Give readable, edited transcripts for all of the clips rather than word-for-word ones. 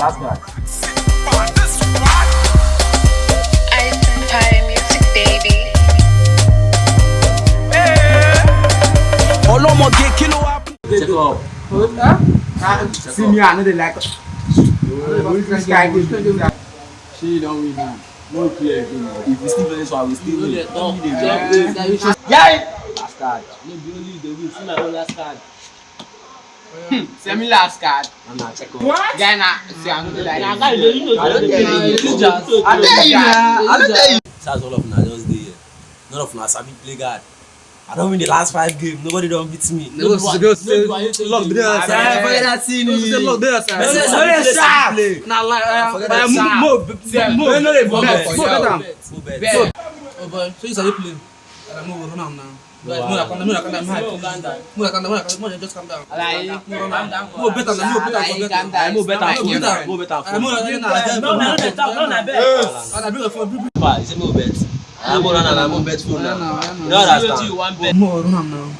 Last card. Music, baby. Check up. See me, I know they like. She don't win now. No clear again. If we still play this one, we still win. Yeah. Last card. No, you only the win. See my own last card. Send me last card. I'm not check up. What? Yeah, nah. See, I know they like. I don't tell you. That's all of them. Just there. None of them sabi play guard. I don't win the last 5 games. Nobody don't beat me. Lock there. Forget that scene. Lock there, sir. Nah, Oh boy, so you sabi play. Move on now. Just calm down. Move better. I'm more bet phone now. You know that. More run now.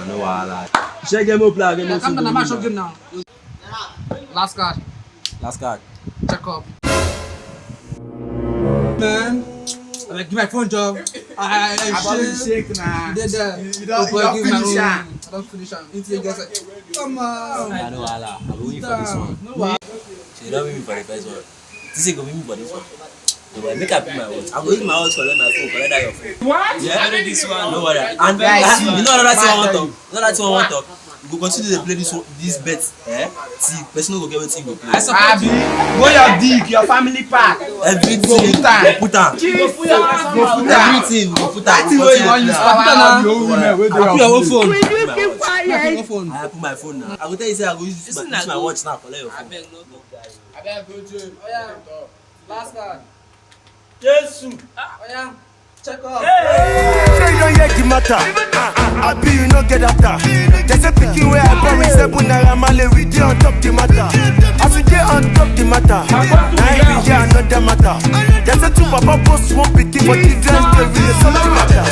No wahala. Check game up play again. Calm down, I'm shot game now. Last card. Last card. Check up. Man, I like give my phone job. I shake now. You don't finish it. Until you guys like, come on. I know wahala. I'm waiting for this one. No wahala. She don't win me for the first one. This is gonna win me for this one. No, make up my watch. I'm going to use my watch for my phone. Collect that your phone. What? Yeah. I know this one. No worry. And you know another thing I want to talk. Another thing I want to talk. We go continue to play this bet. See, person go get what you go play. I support you. Go your dig, your family pack. Everything. Go put on. Everything. Go put on. That's the way you want to use power. Put your phone. I put my phone now. I will tell you say I go use my watch now. Collect your phone. I beg go to. Oh yeah. Last card. Jesus. Oh yeah. Check up. Say you don't hear the matter. I be you no get after. There's a picking where I borrow Sebuna Male with you on top the matter. As we get on top the matter, now every year another matter. There's a two papa post one picking for the grand story the something matter.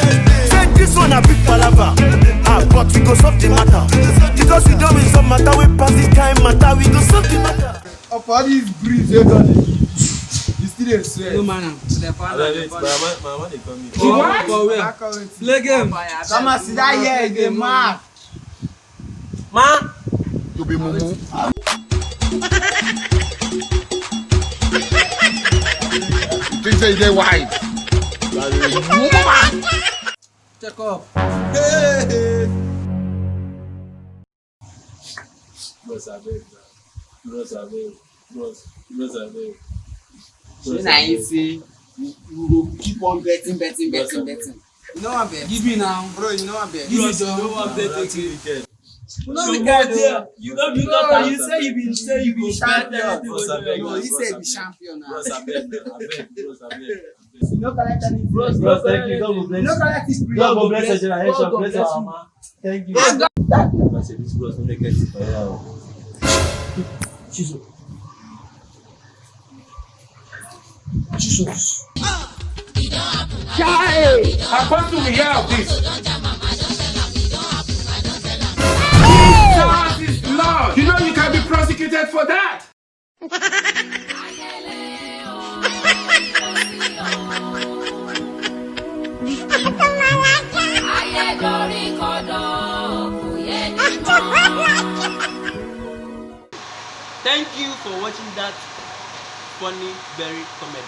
Say this one a big palava. But we go solve the matter. Because we don't resolve matter, we pass the time matter, we go solve the matter. Of all these breeds you don't give. You still swear. No man. My man they come here. What? For where? Play game. Come and sit down here again, man. Man. You be mumu. You say they white. Check up. You will keep on betting. You know what, bet? Give me now. Bro, you know what, bet? Give me job. No, you say you be champion. No, he said be champion now. You no collect any bros. Thank you. God will bless you. You no collect his prayer. God will bless your generation. Bless our mama. Thank you. I said this bros don't make it for you. Jesus. Child, I want to hear of this. Jesus is Lord. You know you can be prosecuted for that. Thank you for watching that funny berry comedy.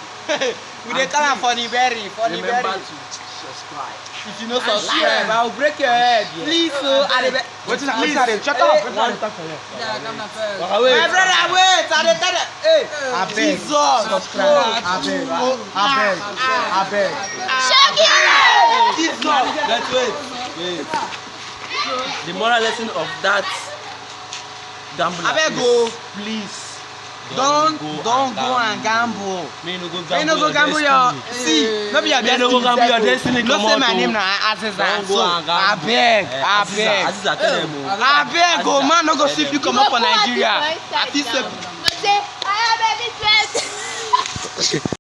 We dey call am funny berry. Remember to subscribe. If you no subscribe, I will break your head. Please, so I dey. Please, shut up. Yeah, come now first. My brother, wait. I dey tell you. Hey, abeg. Subscribe. Abeg. Jesus. Let's wait. The moral lesson of that gambler. Abeg go. Please. Don't go and gamble. Me no go gamble your. See, no be your destiny. No go gamble your destiny. No say my name na Aziza. So abeg. Aziza tell them. Abeg go, man no go sweep you comot for Nigeria. I fit say. I have a business.